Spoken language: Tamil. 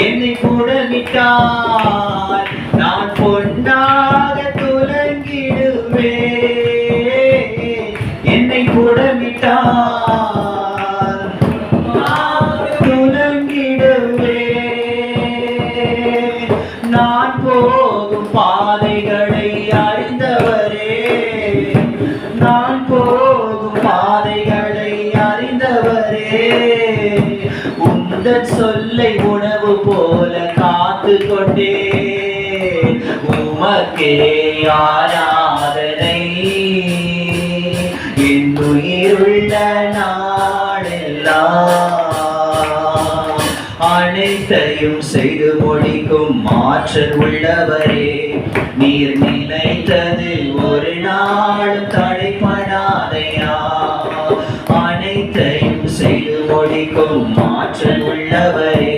என்னை புடமிட்டார் நான் பொன்னாக துலங்கிடுவேன். என்னை புடமிட்டார் துலங்கிடுவேன். நான் போகும் பாதைகளை அறிந்தவரே, நான் போகும் பாதைகளை அறிந்தவரே, உந்தன் சொல்லை உணவு போல காத்து கொண்டே உமக்கே ஆராதனை. என் உயிருள்ள நாளெல்லாம் அனைத்தையும் செய்து முடிக்கும் ஆற்றல் உள்ளவரே, நீர் நினைத்தது ஒரு நாளும் தடைப்படாதையா. அனைத்தையும் செய்து முடிக்கும் ஆற்றல் உள்ளவரே,